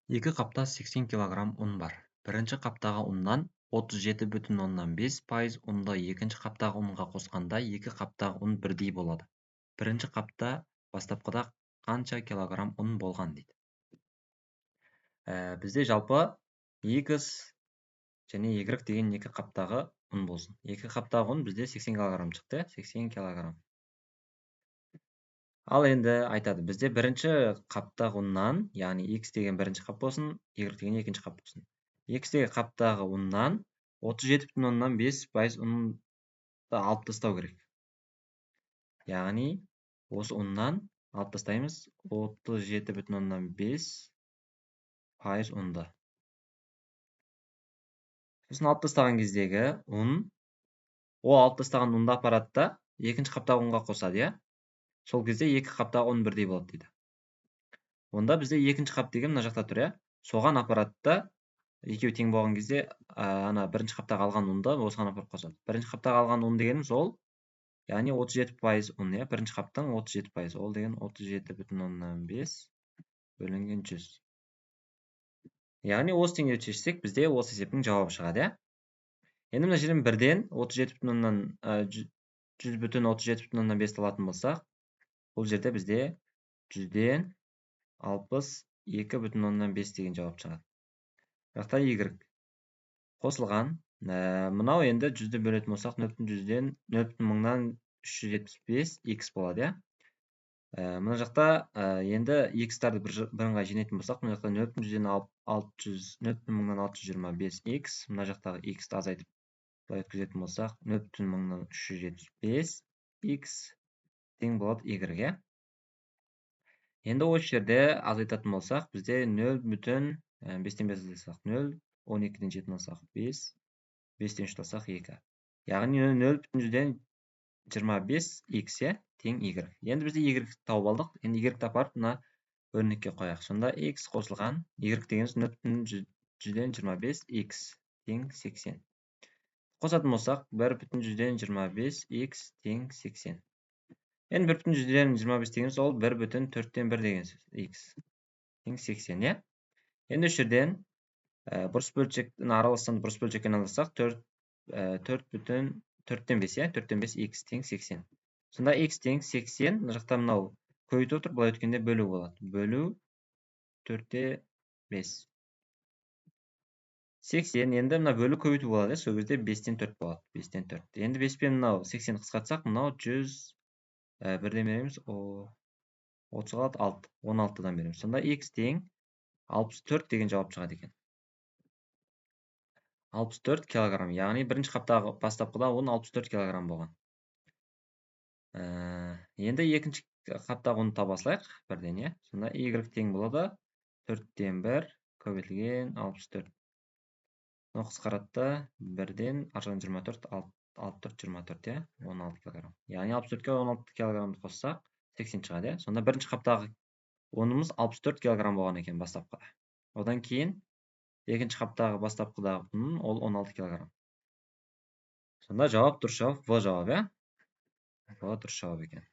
Екі қапта 80 кг ұн бар. Бірінші қаптағы ұннан 37,5% ұнды екінші қаптағы ұнға қосқанда екі қаптағы ұн бірдей болады. Бірінші қапта бастапқыда қанша килограмм ұн болған дейді. Бізде жалпы X және Y деген екі қаптағы ұн болсын. Екі қаптағы ұн бізде 80 кг шықты, 80 кг. Ал енді айтады, бізде бірінші қаптағы ұннан, яғни X деген бірінші қап болсын, Y деген екінші қап болсын. X деген қаптағы ұннан 37,5% ұнды алып тастау керек. Яғни, осы ұннан алып тастаймыз 37,5% ұнды. Сосын алып тастаған кездегі ұн, ол алып тастаған ұнды апарады да екінші қаптағы ұнға қосады, иә? Сол кезде екі қаптағы ұн бірдей болады дейді. Онда бізде екінші қап деген мына жақта тұр, иә? Соған аппаратта екеуі тең болған кезде, ана бірінші қаптағы алған ұнды осыған апарып қосады. Бірінші қаптағы алған ұн дегеніміз ол, яғни 37% ұн, иә? Бірінші қаптың 37%. Ол деген 37,5 бөлінген 100. Яғни осы теңдеуді шешсек, бізде осы есептің жауабы шығады, иә? Енді мына жерден бірден 100,37,5 алатын болсақ, бұл жерде бізде 100-ден 62,5 деген жауап шығады. Жақта Y қосылған. Мынау енді 100-ді бөлетін болсақ, 0,100-ден 0,375 X болады, иә? Мына жақта енді X-тарды бірыңғай жинайтын болсақ, мына жақта 0,100-ден 0,625 X, мына жақтағы X-ті азайтып былай өткізетін болсақ, 0,375 X тең болады Y, иә? Енді осы жерде азайтатын болсақ, бізде 0,5-тен 5 азайтсақ 0, 12-ден 7 алсақ 5, 5-тен 3 алсақ 2. Яғни 0,100-ден 25 X, тең Y. Енді бізде Y тауып алдық. Енді Y-ті апарып мына өрнекке қояйық. Сонда X қосылған, Y дегеніміз 0,100-ден 25 X тең 80. Қосатын болсақ, 1,100-ден 25 X тең 80. Енді 1,100-ден 25 дегеніміз ол 1,4-тен 1 деген сөз. X тең 80, иә? Енді үш жерден бұрыс бөлшектің араласқан бұрыс бөлшекке айналдырсақ, 4,4-тен 5, иә? 4-тен 5 X тең 80. Сонда X тең 80, мына жақта мынау көбейтіп отыр, былай өткенде бөлу болады. Бөлу 4-те 5. 80, енді мына бөлу көбейту болады, сол кезде 5-тен 4 болады. 5-тен 4. Енді 5 пен мынау 80 қысқартсақ, мынау 100 бірден береміз, 30 қалады 6, 16-дан береміз. Сонда X тең 64 деген жауап шығады екен. 64 килограмм, яғни бірінші қаптағы бастапқыда ұн 64 килограмм болған. Енді екінші қаптағы ұнды таба салайық бірден, иә? Сонда Y тең болады 4-тен 1 көбейтілген 64. Оны қысқаратты 1-ден аржағын 24, 64, 24, иә? 16 килограмм. Яғни 64-ке 16 килограммды қоссақ 80 шығады, иә? Сонда бірінші қаптағы ұнымыз 64 килограмм болған екен бастапқыда. Одан кейін екінші қаптағы бастапқыдағы ұн ол 16 килограмм. Сонда жауап дұрыс жауап В жауап, иә? В дұрыс жауап екен.